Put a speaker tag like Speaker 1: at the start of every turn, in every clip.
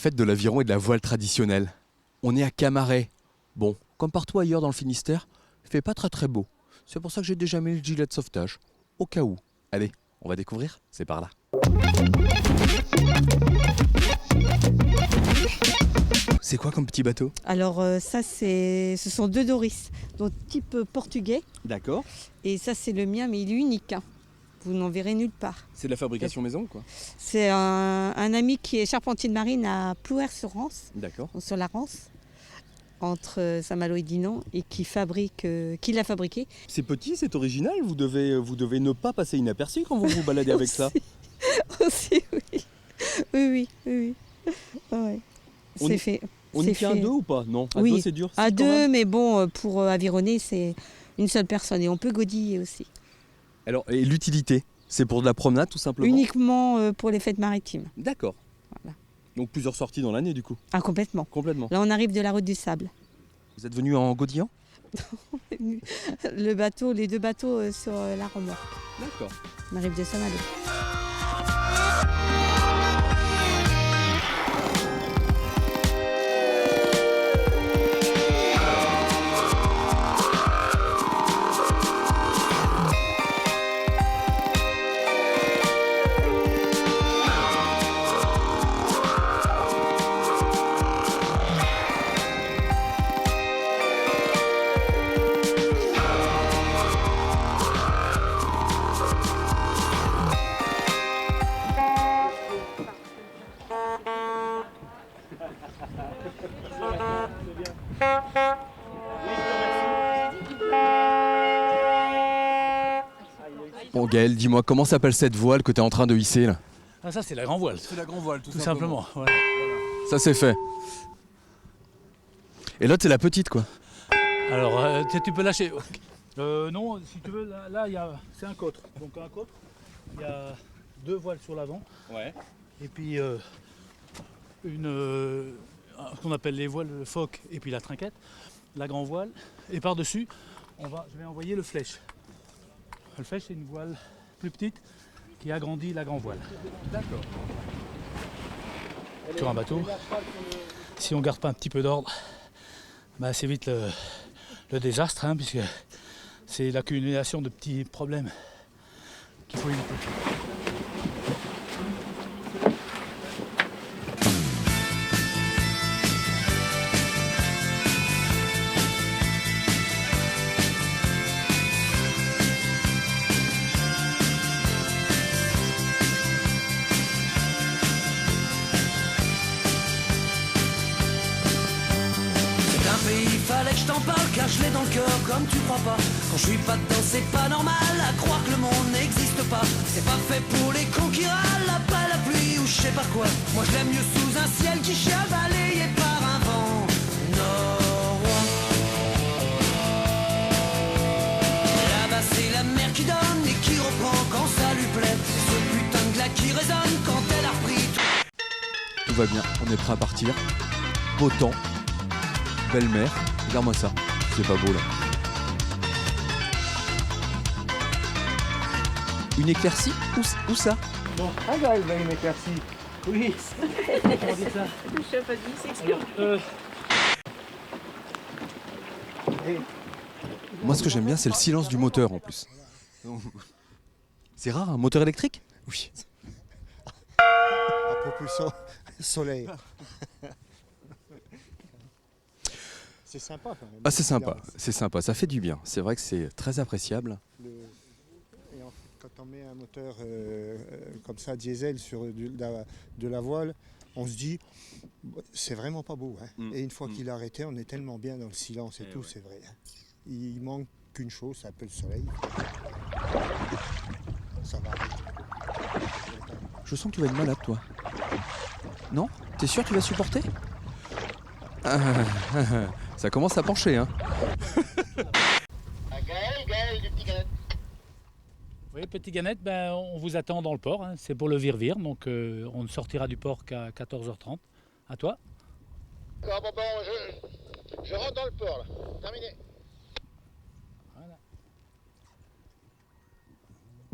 Speaker 1: fête de l'aviron et de la voile traditionnelle. On est à Camaret. Bon, comme partout ailleurs dans le Finistère, il fait pas très beau. C'est pour ça que j'ai déjà mis le gilet de sauvetage, au cas où. Allez, on va découvrir, c'est par là. C'est quoi comme petit bateau?
Speaker 2: Alors ce sont 2 Doris, donc type portugais.
Speaker 1: D'accord.
Speaker 2: Et ça c'est le mien, mais il est unique. Hein. Vous n'en verrez nulle part.
Speaker 1: C'est de la fabrication maison, quoi?
Speaker 2: C'est un ami qui est charpentier de marine à Plouer-sur-Rance,
Speaker 1: D'accord.
Speaker 2: sur la Rance, entre Saint-Malo et Dinan, et qui l'a fabriqué.
Speaker 1: C'est petit, c'est original, vous devez ne pas passer inaperçu quand vous vous baladez avec ça.
Speaker 2: Aussi, oui. Oui. Ouais. C'est fait.
Speaker 1: On y tient à 2 ou pas? Non, à 2 c'est dur.
Speaker 2: À 2, mais bon, pour avironner, c'est une seule personne et on peut godiller aussi.
Speaker 1: Alors, et l'utilité, c'est pour de la promenade tout simplement?
Speaker 2: Uniquement pour les fêtes maritimes.
Speaker 1: D'accord.
Speaker 2: Voilà.
Speaker 1: Donc plusieurs sorties dans l'année du coup?
Speaker 2: Ah, complètement.
Speaker 1: Complètement.
Speaker 2: Là, on arrive de la route du sable.
Speaker 1: Vous êtes venu en godillant?
Speaker 2: Les 2 bateaux sur la remorque.
Speaker 1: D'accord.
Speaker 2: On arrive de Saint-Malo.
Speaker 1: Bon Gaël, dis-moi, comment s'appelle cette voile que tu es en train de hisser là?
Speaker 3: Ah, ça c'est la grand voile.
Speaker 1: C'est la grand voile,
Speaker 3: Tout simplement. Voilà.
Speaker 1: Ça c'est fait. Et l'autre c'est la petite quoi?
Speaker 3: Alors tu peux lâcher. Non, si tu veux, là c'est un cotre. Donc un cotre, il y a 2 voiles sur l'avant.
Speaker 1: Ouais.
Speaker 3: Et puis ce qu'on appelle les voiles phoque et puis la trinquette, la grand voile. Et par-dessus, je vais envoyer le flèche. Le flèche c'est une voile plus petite qui agrandit la grand voile.
Speaker 1: D'accord.
Speaker 3: Sur un bateau, si on ne garde pas un petit peu d'ordre, bah, c'est vite le désastre, hein, puisque c'est l'accumulation de petits problèmes qu'il faut éviter.
Speaker 4: Fallait que je t'en parle car je l'ai dans le cœur comme tu crois pas. Quand je suis pas dedans c'est pas normal à croire que le monde n'existe pas. C'est pas fait pour les cons qui râlent après la pluie ou je sais pas quoi. Moi je l'aime mieux sous un ciel qui chie balayé par un vent noroît. Là-bas c'est la mer qui donne et qui reprend quand ça lui plaît. Ce putain de glas qui résonne quand elle a repris tout.
Speaker 1: Tout va bien, on est prêt à partir. Beau temps, belle mer. Regarde-moi ça, c'est pas beau là. Une éclaircie? Où ça?
Speaker 3: Bon, ah bah, une éclaircie. Oui. Comment on dit ça?
Speaker 2: Le chef a dit, c'est
Speaker 1: Moi ce que j'aime bien c'est le silence du moteur en plus. C'est rare un moteur électrique?
Speaker 5: Oui. À propulsion soleil. C'est sympa quand même.
Speaker 1: Ah c'est sympa, ça fait du bien. C'est vrai que c'est très appréciable.
Speaker 5: Quand on met un moteur comme ça, diesel, sur de la voile, on se dit, c'est vraiment pas beau. Hein. Et une fois qu'il a arrêté, on est tellement bien dans le silence et tout,
Speaker 1: ouais.
Speaker 5: c'est vrai. Hein. Il manque qu'une chose, c'est un peu le soleil. Ça va arrêter.
Speaker 1: Je sens que tu vas être malade toi. Non? T'es sûr que tu vas supporter? Ça commence à pencher hein.
Speaker 6: Gaël, du petit Gaël.
Speaker 3: Oui, petit Ganette, ben, on vous attend dans le port. Hein. C'est pour le Virvire, donc on ne sortira du port qu'à 14h30. À toi.
Speaker 6: Bon, je rentre dans le port là. Terminé.
Speaker 3: Voilà.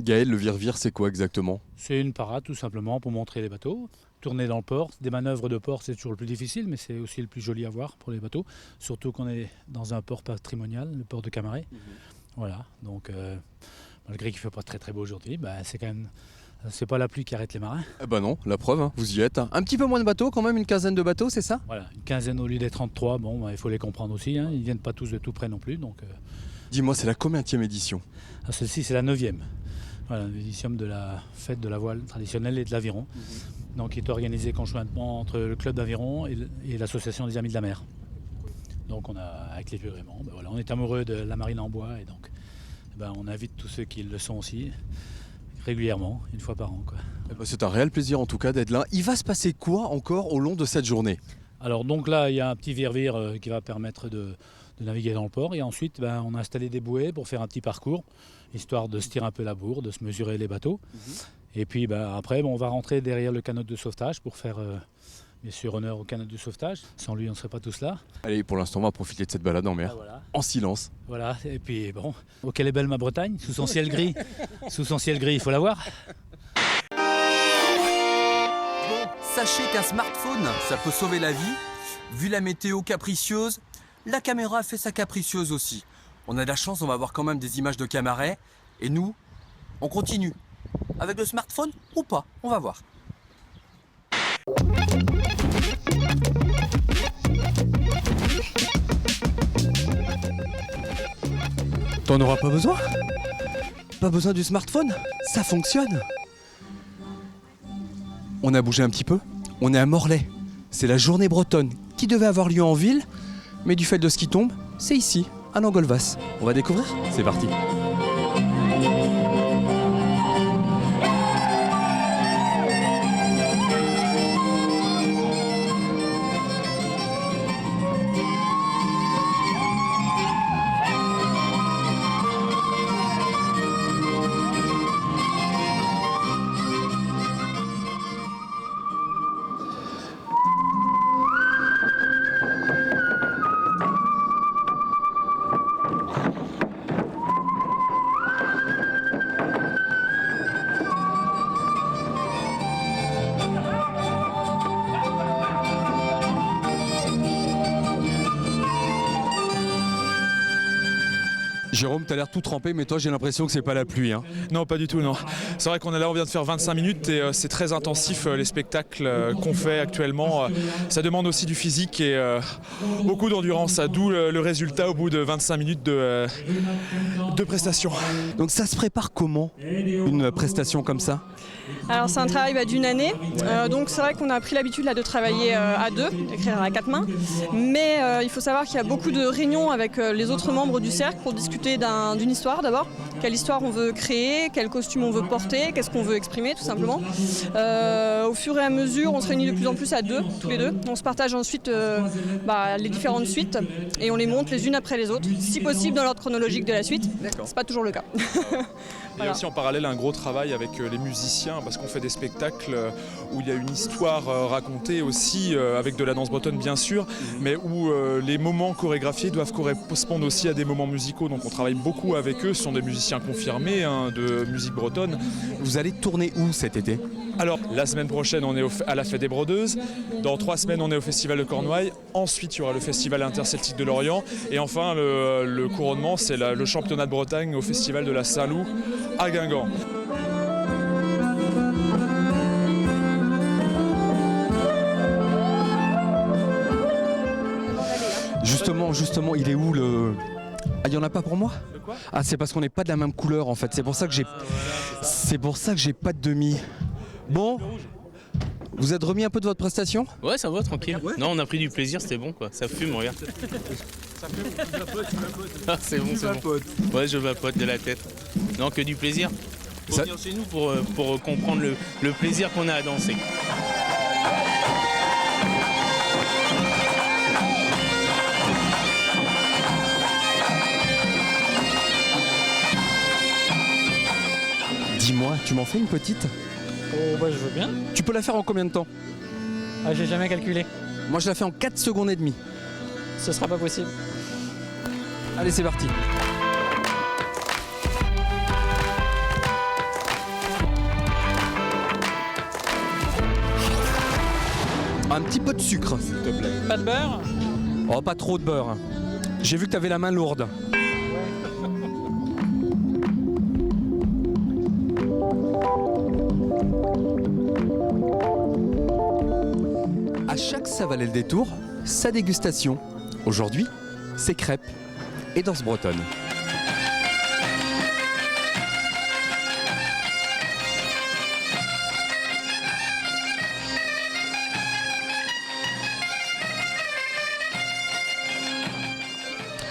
Speaker 1: Gaël, le vire-vire, c'est quoi exactement?
Speaker 3: C'est une parade tout simplement pour montrer les bateaux, tourner dans le port. Des manœuvres de port, c'est toujours le plus difficile, mais c'est aussi le plus joli à voir pour les bateaux. Surtout qu'on est dans un port patrimonial, le port de Camaret. Voilà, donc malgré qu'il ne fait pas très très beau aujourd'hui, c'est pas la pluie qui arrête les marins.
Speaker 1: Eh ben non, la preuve, hein, vous y êtes. Un petit peu moins de bateaux quand même, une quinzaine de bateaux, c'est ça?
Speaker 3: Voilà, une quinzaine au lieu des 33, il faut les comprendre aussi, hein. Ils ne viennent pas tous de tout près non plus. Donc,
Speaker 1: Dis-moi, c'est la combienième édition?
Speaker 3: celle-ci, c'est la 9e. Voilà, l'édition de la fête de la voile traditionnelle et de l'aviron. Donc, qui est organisée conjointement entre le club d'aviron et l'association des Amis de la Mer. Donc, avec les vieux Raymond, on est amoureux de la marine en bois et donc on invite tous ceux qui le sont aussi régulièrement, une fois par an, quoi.
Speaker 1: Eh ben, c'est un réel plaisir en tout cas d'être là. Il va se passer quoi encore au long de cette journée?
Speaker 3: Alors donc là, il y a un petit vire-vire qui va permettre de naviguer dans le port. Et ensuite, on a installé des bouées pour faire un petit parcours, histoire de se tirer un peu la bourre, de se mesurer les bateaux. Et puis après, on va rentrer derrière le canot de sauvetage pour faire bien sûr honneur au canot de sauvetage. Sans lui, on ne serait pas tous là.
Speaker 1: Allez, pour l'instant, on va profiter de cette balade en mer,
Speaker 3: Voilà.
Speaker 1: en silence.
Speaker 3: Voilà, et puis quelle est belle ma Bretagne, sous son ciel gris. Sous son ciel gris, il faut la voir.
Speaker 7: Sachez qu'un smartphone, ça peut sauver la vie. Vu la météo capricieuse, la caméra fait sa capricieuse aussi. On a de la chance, on va avoir quand même des images de Camaret. Et nous, on continue. Avec le smartphone ou pas, on va voir.
Speaker 1: T'en auras pas besoin? Pas besoin du smartphone? Ça fonctionne. On a bougé un petit peu. On est à Morlaix. C'est la journée bretonne qui devait avoir lieu en ville, mais du fait de ce qui tombe, c'est ici, à Langolvas. On va découvrir? C'est parti. Jérôme, t'as l'air tout trempé, mais toi j'ai l'impression que c'est pas la pluie, hein.
Speaker 8: Non, pas du tout, non. C'est vrai qu'on est là, on vient de faire 25 minutes et c'est très intensif les spectacles qu'on fait actuellement. Ça demande aussi du physique et beaucoup d'endurance, d'où le résultat au bout de 25 minutes de prestation.
Speaker 1: Donc ça se prépare comment, une prestation comme ça?
Speaker 9: Alors c'est un travail d'une année, donc c'est vrai qu'on a pris l'habitude là, de travailler à deux, d'écrire à quatre mains, mais il faut savoir qu'il y a beaucoup de réunions avec les autres membres du cercle pour discuter d'une histoire d'abord, quelle histoire on veut créer, quel costume on veut porter, qu'est-ce qu'on veut exprimer tout simplement. Au fur et à mesure, on se réunit de plus en plus à deux, tous les deux, on se partage ensuite les différentes suites et on les monte les unes après les autres, si possible dans l'ordre chronologique de la suite, c'est pas toujours le cas.
Speaker 8: Il y a aussi en parallèle un gros travail avec les musiciens parce qu'on fait des spectacles où il y a une histoire racontée aussi avec de la danse bretonne bien sûr, mais où les moments chorégraphiés doivent correspondre aussi à des moments musicaux. Donc on travaille beaucoup avec eux, ce sont des musiciens confirmés de musique bretonne.
Speaker 1: Vous allez tourner où cet été?
Speaker 8: Alors la semaine prochaine on est à la Fête des Brodeuses, dans 3 semaines on est au Festival de Cornouailles, ensuite il y aura le Festival interceltique de Lorient et enfin le couronnement c'est le championnat de Bretagne au Festival de la Saint-Loup à Guingamp.
Speaker 1: Justement, il est où le... Ah, il n'y en a pas pour moi?
Speaker 8: De quoi?
Speaker 1: Ah, c'est parce qu'on n'est pas de la même couleur en fait, c'est pour ça que j'ai pas de demi. Bon, vous êtes remis un peu de votre prestation?
Speaker 10: Ouais, ça va, tranquille. Ouais. Non, on a pris du plaisir, c'était bon quoi. Ça fume, regarde.
Speaker 8: Ça fume, tu vapotes.
Speaker 10: Ah, c'est bon, c'est bon. Ouais, je vapote de la tête. Non, que du plaisir. Faut venir chez nous pour comprendre le plaisir qu'on a à danser.
Speaker 1: Dis-moi, tu m'en fais une petite?
Speaker 11: Oh bah je veux bien.
Speaker 1: Tu peux la faire en combien de temps?
Speaker 11: Ah j'ai jamais calculé.
Speaker 1: Moi je la fais en 4 secondes et demie.
Speaker 11: Ce sera pas possible.
Speaker 1: Allez c'est parti. un petit peu de sucre, s'il te plaît.
Speaker 11: Pas de beurre?
Speaker 1: Oh, pas trop de beurre. J'ai vu que t'avais la main lourde. À chaque ça valait le détour, sa dégustation. Aujourd'hui, c'est crêpes et danse bretonne.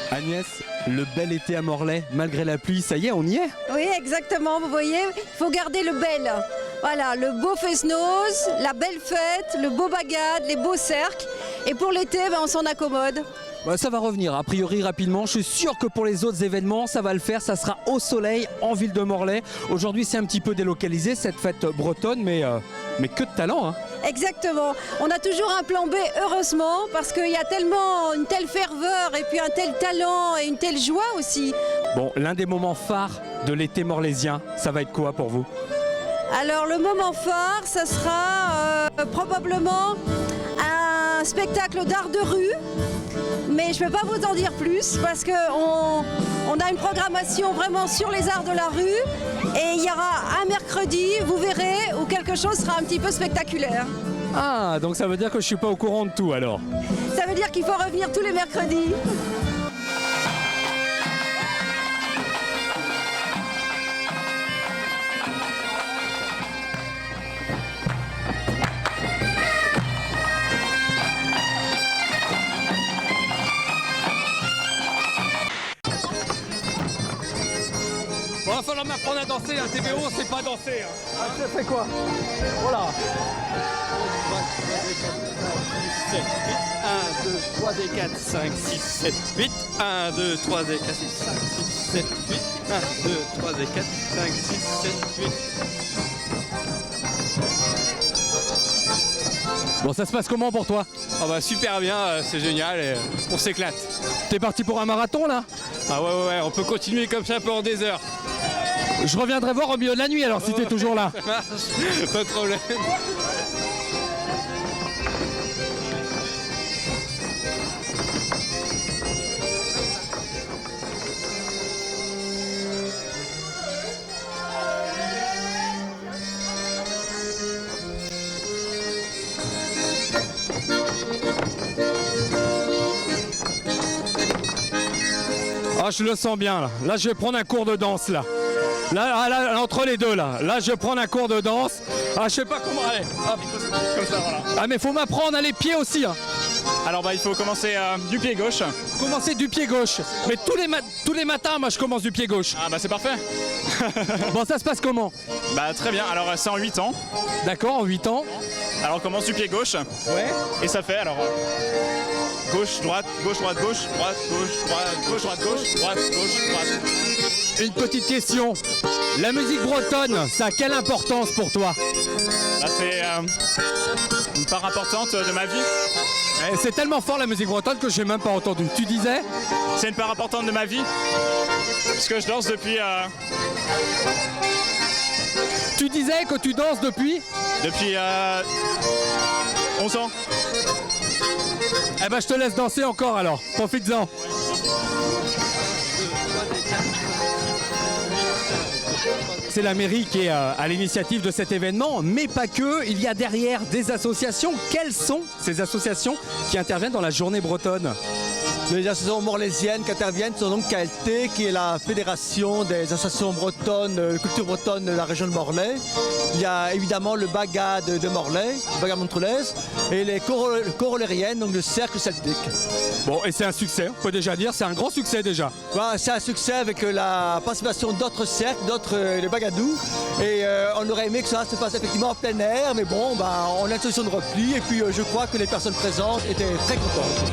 Speaker 1: Agnès, le bel été à Morlaix, malgré la pluie, ça y est, on y est?
Speaker 12: Oui, exactement, vous voyez, il faut garder le bel. Voilà, le beau fest-noz, la belle fête, le beau bagade, les beaux cercles. Et pour l'été, on s'en accommode.
Speaker 1: Bah, ça va revenir, a priori rapidement. Je suis sûr que pour les autres événements, ça va le faire. Ça sera au soleil, en ville de Morlaix. Aujourd'hui, c'est un petit peu délocalisé, cette fête bretonne, mais que de talent, hein.
Speaker 12: Exactement. On a toujours un plan B, heureusement, parce qu'il y a tellement une telle ferveur et puis un tel talent et une telle joie aussi.
Speaker 1: Bon, l'un des moments phares de l'été morlaisien, ça va être quoi pour vous?
Speaker 12: Alors, le moment phare, ça sera probablement un spectacle d'art de rue. Mais je ne peux pas vous en dire plus parce qu'on a une programmation vraiment sur les arts de la rue et il y aura un mercredi, vous verrez, où quelque chose sera un petit peu spectaculaire.
Speaker 1: Ah, donc ça veut dire que je suis pas au courant de tout alors?
Speaker 12: Ça veut dire qu'il faut revenir tous les mercredis.
Speaker 1: Bon, il va falloir m'apprendre à danser, un TBO, on sait pas danser. Hein. Ah, ça fait quoi? Voilà.
Speaker 13: 1, 2, 3 et 4, 5, 6, 7, 8. 1, 2, 3 et 4, 5, 6, 7, 8. 1, 2, 3 et 4, 5, 6, 7, 8.
Speaker 1: Bon, ça se passe comment pour toi?
Speaker 13: Ah bah super bien, c'est génial et on s'éclate.
Speaker 1: T'es parti pour un marathon là?
Speaker 13: Ah ouais, on peut continuer comme ça pendant des heures.
Speaker 1: Je reviendrai voir au milieu de la nuit alors si t'es toujours là.
Speaker 13: Pas de problème.
Speaker 1: Ah, je le sens bien là. Là, je vais prendre un cours de danse là. Là, entre les deux là. Là, je vais prendre un cours de danse. Ah, je sais pas comment. Allez, hop.
Speaker 13: Comme ça, voilà.
Speaker 1: Ah, mais faut m'apprendre à les pieds aussi. Hein.
Speaker 13: Alors bah il faut commencer du pied gauche.
Speaker 1: Commencer du pied gauche. Mais tous les matins, moi, je commence du pied gauche.
Speaker 13: Ah bah c'est parfait.
Speaker 1: Bon, ça se passe comment?
Speaker 13: Bah très bien. Alors c'est en 8 ans.
Speaker 1: D'accord, en 8 ans.
Speaker 13: Alors on commence du pied gauche.
Speaker 1: Ouais.
Speaker 13: Et ça fait alors. Gauche, droite, gauche, droite, gauche, droite, gauche, droite, gauche, droite, gauche, droite, gauche, droite.
Speaker 1: Une petite question. La musique bretonne, ça a quelle importance pour toi?
Speaker 13: Là, c'est une part importante de ma vie.
Speaker 1: C'est tellement fort la musique bretonne que j'ai même pas entendu. Tu disais?
Speaker 13: C'est une part importante de ma vie. Parce que je danse depuis...
Speaker 1: Tu disais que tu danses depuis?
Speaker 13: Depuis 11 ans.
Speaker 1: Eh ben je te laisse danser encore alors, profites-en. C'est la mairie qui est à l'initiative de cet événement, mais pas que, il y a derrière des associations. Quelles sont ces associations qui interviennent dans la journée bretonne?
Speaker 14: Les associations morlaisiennes qui interviennent sont donc KLT, qui est la fédération des associations bretonnes, de culture bretonne de la région de Morlaix. Il y a évidemment le bagade de Morlaix, le bagade montrelaise, et les corollériennes, donc le cercle celtique.
Speaker 1: Bon, et c'est un succès, on peut déjà dire, c'est un grand succès déjà.
Speaker 14: Voilà, c'est un succès avec la participation d'autres cercles, d'autres les bagadous. Et on aurait aimé que ça se passe effectivement en plein air, mais bon, on a une solution de repli, et puis je crois que les personnes présentes étaient très contentes.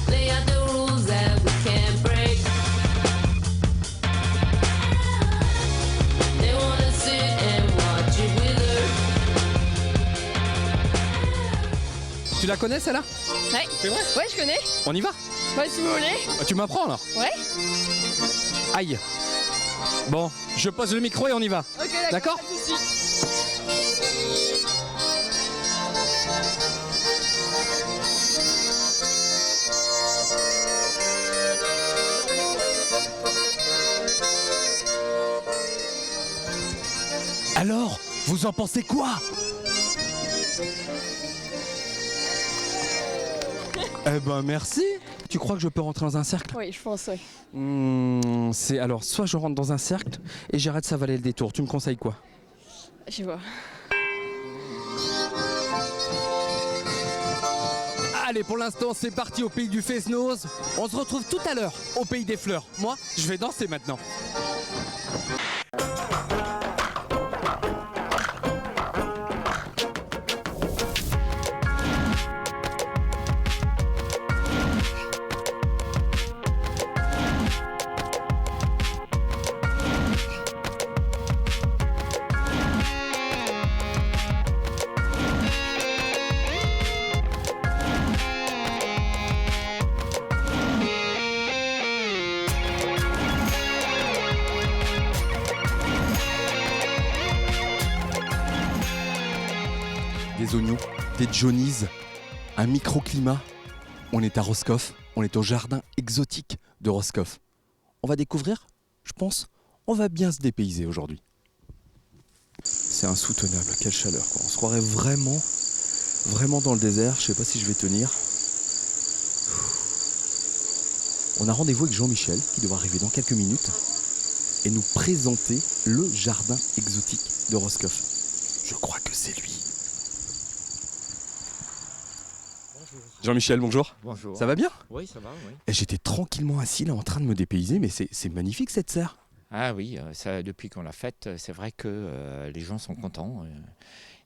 Speaker 4: Lay out the
Speaker 1: Tu la connais celle-là?
Speaker 9: Ouais.
Speaker 1: C'est vrai?
Speaker 9: Ouais, je connais.
Speaker 1: On y va?
Speaker 9: Ouais, si vous voulez.
Speaker 1: Tu m'apprends alors?
Speaker 9: Ouais.
Speaker 1: Aïe. Bon, je pose le micro et on y va.
Speaker 9: Ok,
Speaker 1: d'accord.
Speaker 9: pas de soucis.
Speaker 1: Alors, vous en pensez quoi? Eh ben merci. Tu crois que je peux rentrer dans un cercle?
Speaker 9: Oui, je pense, oui.
Speaker 1: C'est alors, soit je rentre dans un cercle et j'arrête ça valer le détour. Tu me conseilles quoi?
Speaker 9: Je vois.
Speaker 1: Allez, pour l'instant, c'est parti au pays du Fesnoz. On se retrouve tout à l'heure au pays des fleurs. Moi, je vais danser maintenant. Des oignons, des Johnny's, un microclimat. On est à Roscoff, on est au jardin exotique de Roscoff. On va découvrir, je pense, on va bien se dépayser aujourd'hui. C'est insoutenable, quelle chaleur quoi. On se croirait vraiment dans le désert. Je sais pas si je vais tenir. On a rendez-vous avec Jean-Michel qui devra arriver dans quelques minutes et nous présenter le jardin exotique de Roscoff. Je crois que c'est lui. Jean-Michel, bonjour.
Speaker 15: Bonjour.
Speaker 1: Ça va bien?
Speaker 15: Oui, ça va, oui.
Speaker 1: Et j'étais tranquillement assis là en train de me dépayser, mais c'est magnifique cette serre.
Speaker 15: Ah oui, ça, depuis qu'on l'a faite, c'est vrai que les gens sont contents.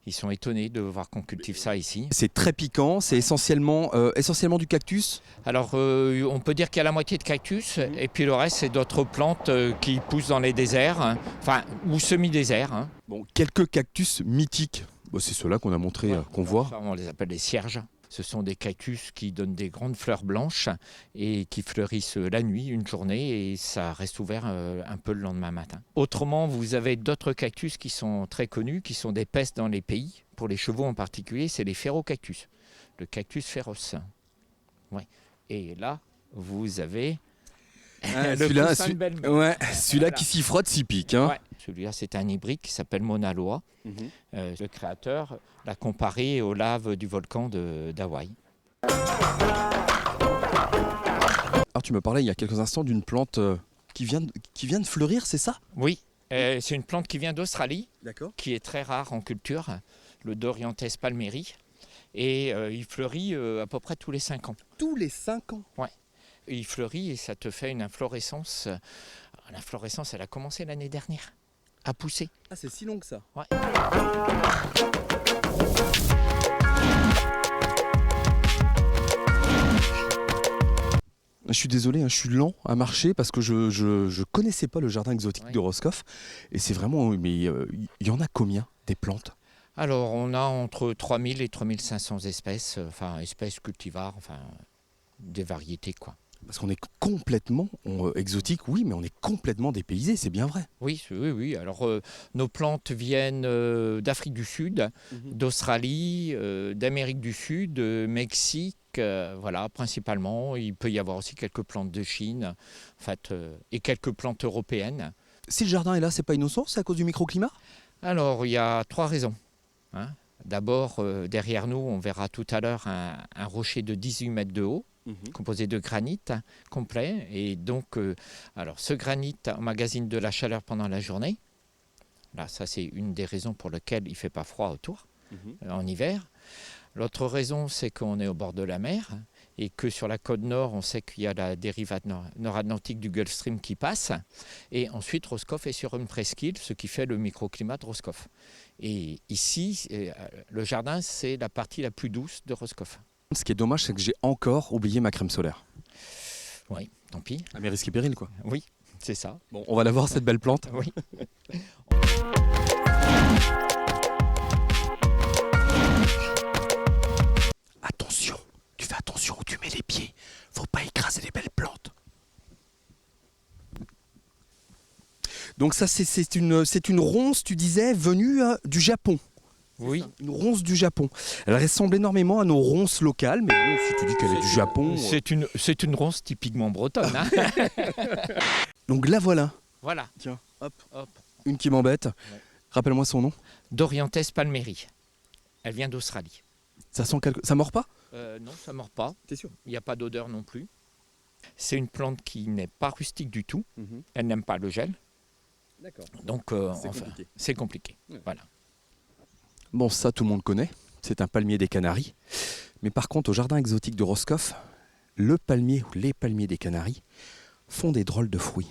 Speaker 15: Ils sont étonnés de voir qu'on cultive ça ici.
Speaker 1: C'est très piquant, c'est essentiellement du cactus.
Speaker 15: Alors, on peut dire qu'il y a la moitié de cactus, et puis le reste, c'est d'autres plantes qui poussent dans les déserts, hein, enfin, ou semi-déserts. Hein.
Speaker 1: Bon, quelques cactus mythiques. Bon, c'est ceux-là qu'on a montré, qu'on voit.
Speaker 15: Ça, on les appelle les cierges. Ce sont des cactus qui donnent des grandes fleurs blanches et qui fleurissent la nuit, une journée, et ça reste ouvert un peu le lendemain matin. Autrement, vous avez d'autres cactus qui sont très connus, qui sont des pestes dans les pays. Pour les chevaux en particulier, c'est les phérocactus, le cactus féroce. Ouais. Et là, vous avez
Speaker 1: celui-là qui s'y frotte, s'y pique. Hein.
Speaker 15: Ouais. Celui-là, c'est un hybride qui s'appelle Mauna Loa. Le créateur l'a comparé aux laves du volcan d'Hawaï.
Speaker 1: Alors, tu me parlais il y a quelques instants d'une plante qui vient de fleurir, c'est ça?
Speaker 15: Oui, c'est une plante qui vient d'Australie,
Speaker 1: qui
Speaker 15: est très rare en culture, le Dorianthus palmeri. Et il fleurit à peu près tous les 5 ans.
Speaker 1: Tous les 5 ans?
Speaker 15: Ouais. Il fleurit et ça te fait une inflorescence. L'inflorescence, elle a commencé l'année dernière à pousser.
Speaker 1: Ah, c'est si long que ça?
Speaker 15: Ouais.
Speaker 1: Je suis désolé, je suis lent à marcher parce que je connaissais pas le jardin exotique de Roscoff. Et c'est vraiment... Mais il y en a combien des plantes?
Speaker 15: Alors, on a entre 3000 et 3500 espèces, espèces cultivars, des variétés, quoi.
Speaker 1: Parce qu'on est complètement exotique, oui, mais on est complètement dépaysé, c'est bien vrai.
Speaker 15: Oui. Alors, nos plantes viennent d'Afrique du Sud, d'Australie, d'Amérique du Sud, Mexique, voilà, principalement. Il peut y avoir aussi quelques plantes de Chine, et quelques plantes européennes.
Speaker 1: Si le jardin est là, c'est pas innocent, c'est à cause du microclimat?
Speaker 15: Alors, il y a 3 raisons. D'abord, derrière nous, on verra tout à l'heure un rocher de 18 mètres de haut, composé de granit complet. Et donc, ce granit emmagasine de la chaleur pendant la journée. Là, ça, c'est une des raisons pour lesquelles il ne fait pas froid autour en hiver. L'autre raison, c'est qu'on est au bord de la mer et que sur la côte nord, on sait qu'il y a la dérive nord-atlantique du Gulf Stream qui passe. Et ensuite, Roscoff est sur une presqu'île, ce qui fait le microclimat de Roscoff. Et ici, le jardin, c'est la partie la plus douce de Roscoff.
Speaker 1: Ce qui est dommage, c'est que j'ai encore oublié ma crème solaire.
Speaker 15: Oui, tant pis.
Speaker 1: À mes risques et périls, quoi.
Speaker 15: Oui, c'est ça.
Speaker 1: Bon, on va la voir, cette belle plante.
Speaker 15: Oui.
Speaker 1: Attention. Donc ça, c'est une ronce, tu disais, venue du Japon.
Speaker 15: Oui.
Speaker 1: Une ronce du Japon. Elle ressemble énormément à nos ronces locales, mais bon, si tu dis qu'elle est du Japon...
Speaker 15: C'est une ronce typiquement bretonne. Hein.
Speaker 1: Donc la voilà.
Speaker 15: Voilà.
Speaker 1: Tiens, hop. Une qui m'embête. Ouais. Rappelle-moi son nom.
Speaker 15: Doriantes palmeri. Elle vient d'Australie.
Speaker 1: Ça mord pas?
Speaker 15: Non, ça mord pas.
Speaker 1: T'es sûr?
Speaker 15: Il n'y a pas d'odeur non plus. C'est une plante qui n'est pas rustique du tout. Elle n'aime pas le gel.
Speaker 1: D'accord.
Speaker 15: Donc, c'est compliqué. Ouais. Voilà.
Speaker 1: Bon, ça, tout le monde connaît. C'est un palmier des Canaries. Mais par contre, au jardin exotique de Roscoff, le palmier ou les palmiers des Canaries font des drôles de fruits.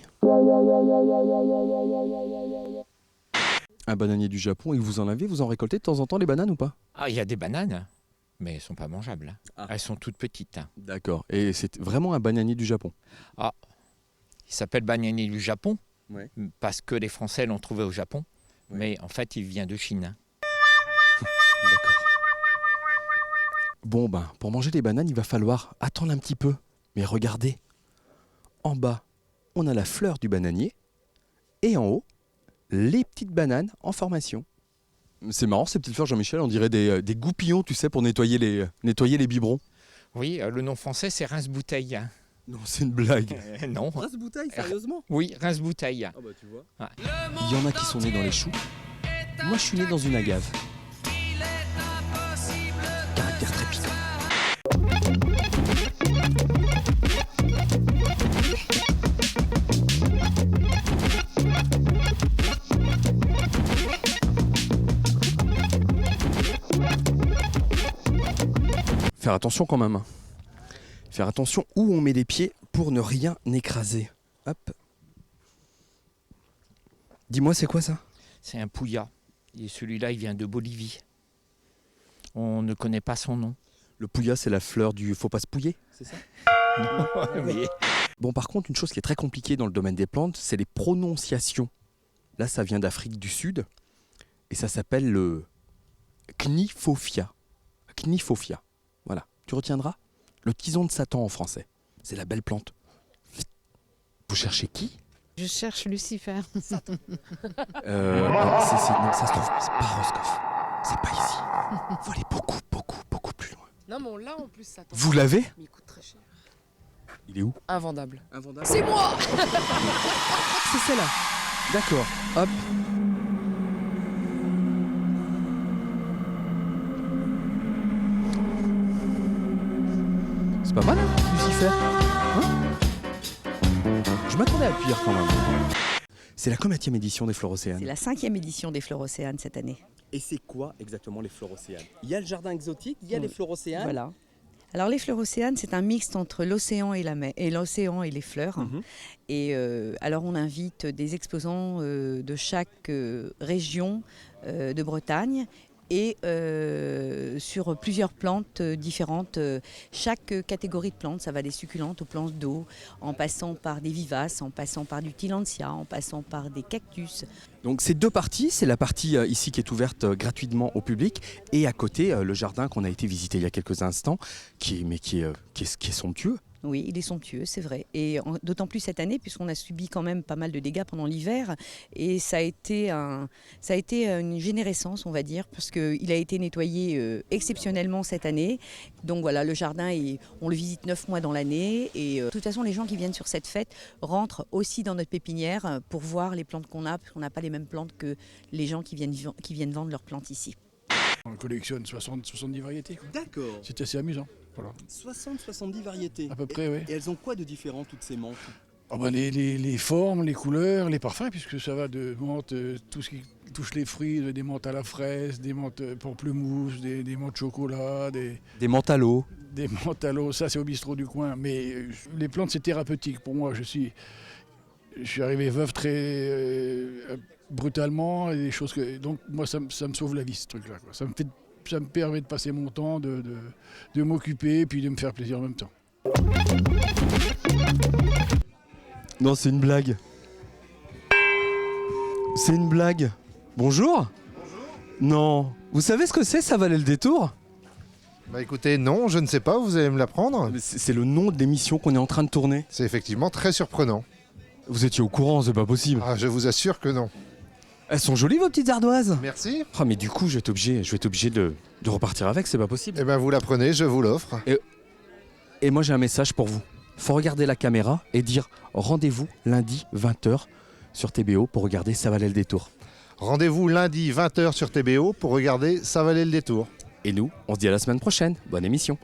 Speaker 1: Un bananier du Japon, et vous en récoltez de temps en temps les bananes ou pas?
Speaker 15: Ah, il y a des bananes, mais elles ne sont pas mangeables. Ah. Elles sont toutes petites.
Speaker 1: D'accord. Et c'est vraiment un bananier du Japon?
Speaker 15: Ah, il s'appelle bananier du Japon, parce que les Français l'ont trouvé au Japon, mais en fait, il vient de Chine.
Speaker 1: D'accord. Bon, pour manger des bananes, il va falloir attendre un petit peu. Mais regardez, en bas, on a la fleur du bananier, et en haut, les petites bananes en formation. C'est marrant ces petites fleurs, Jean-Michel, on dirait des goupillons, tu sais, pour nettoyer les biberons.
Speaker 15: Oui, le nom français, c'est rince-bouteille.
Speaker 1: Non, c'est une blague.
Speaker 15: Non.
Speaker 1: Rince-bouteille, sérieusement?
Speaker 15: Oui, rince-bouteille.
Speaker 1: Ah bah tu vois. Ouais. Il y en a qui sont nés dans les choux. Moi, je suis né dans une agave. Caractère très piquant. Faire attention quand même. Faire attention où on met les pieds pour ne rien écraser. Hop. Dis-moi, c'est quoi ça?
Speaker 15: C'est un pouillat. Et celui-là, il vient de Bolivie. On ne connaît pas son nom.
Speaker 1: Le pouillat, c'est la fleur du faut pas se pouiller, c'est ça?
Speaker 15: Non, oui.
Speaker 1: Bon, par contre, une chose qui est très compliquée dans le domaine des plantes, c'est les prononciations. Là, ça vient d'Afrique du Sud. Et ça s'appelle le Cnifophia. Cnifophia. Voilà. Tu retiendras? Le tison de Satan en français. C'est la belle plante. Vous cherchez qui?
Speaker 16: Je cherche Lucifer.
Speaker 1: Non, ça se trouve, c'est pas Roscoff. C'est pas ici. Faut aller beaucoup plus loin.
Speaker 16: Non, mais on l'a en plus, Satan.
Speaker 1: Vous l'avez?
Speaker 16: Mais il coûte très cher.
Speaker 1: Il est où?
Speaker 16: Invendable.
Speaker 1: C'est moi. C'est celle-là. D'accord. Hop. C'est pas mal, hein, Lucifer, hein? Je m'attendais à pire quand même. C'est la combienième édition des Fleurs Océanes?
Speaker 17: C'est la 5e édition des Fleurs Océanes cette année.
Speaker 1: Et c'est quoi exactement les Fleurs Océanes? Il y a le jardin exotique, il y a les Fleurs Océanes.
Speaker 17: Voilà. Alors les Fleurs Océanes, c'est un mixte entre l'océan et la mer, et l'océan et les fleurs. Et alors on invite des exposants de chaque région de Bretagne. Et sur plusieurs plantes différentes. Chaque catégorie de plantes, ça va des succulentes aux plantes d'eau, en passant par des vivaces, en passant par du tillandsia, en passant par des cactus.
Speaker 1: Donc c'est deux parties, c'est la partie ici qui est ouverte gratuitement au public, et à côté le jardin qu'on a été visiter il y a quelques instants, qui est somptueux.
Speaker 17: Oui, il est somptueux, c'est vrai. Et d'autant plus cette année, puisqu'on a subi quand même pas mal de dégâts pendant l'hiver. Et ça a été une générescence, on va dire, parce qu'il a été nettoyé exceptionnellement cette année. Donc voilà, le jardin, on le visite 9 mois dans l'année. Et de toute façon, les gens qui viennent sur cette fête rentrent aussi dans notre pépinière pour voir les plantes qu'on a, parce qu'on n'a pas les mêmes plantes que les gens qui viennent vendre leurs plantes ici.
Speaker 18: On collectionne 70 variétés.
Speaker 1: D'accord.
Speaker 18: C'est assez amusant. Voilà.
Speaker 1: 60-70 variétés.
Speaker 18: À peu près, oui.
Speaker 1: Et elles ont quoi de différent, toutes ces menthes?
Speaker 18: Les formes, les couleurs, les parfums, puisque ça va de menthe, tout ce qui touche les fruits, des menthes à la fraise, des menthes pamplemousse, des menthes chocolat,
Speaker 1: des menthes à l'eau.
Speaker 18: Des menthes à l'eau, ça c'est au bistrot du coin. Mais les plantes c'est thérapeutique. Pour moi, je suis arrivé veuf très brutalement, et des choses donc moi ça me sauve la vie, ce truc-là. Ça me permet de passer mon temps, de m'occuper et puis de me faire plaisir en même temps.
Speaker 1: Non, c'est une blague. C'est une blague. Bonjour. Bonjour. Non. Vous savez ce que c'est, ça valait le détour?
Speaker 19: Bah écoutez, non, je ne sais pas, vous allez me l'apprendre.
Speaker 1: C'est le nom de l'émission qu'on est en train de tourner.
Speaker 19: C'est effectivement très surprenant.
Speaker 1: Vous étiez au courant, c'est pas possible.
Speaker 19: Ah, je vous assure que non.
Speaker 1: Elles sont jolies vos petites ardoises.
Speaker 19: Merci.
Speaker 1: Ah mais du coup je vais être obligé de repartir avec, c'est pas possible.
Speaker 19: Eh ben vous la prenez, je vous l'offre.
Speaker 1: Et moi j'ai un message pour vous. Faut regarder la caméra et dire rendez-vous lundi 20h sur TBO pour regarder Ça valait le détour.
Speaker 19: Rendez-vous lundi 20h sur TBO pour regarder Ça valait le détour.
Speaker 1: Et nous, on se dit à la semaine prochaine. Bonne émission.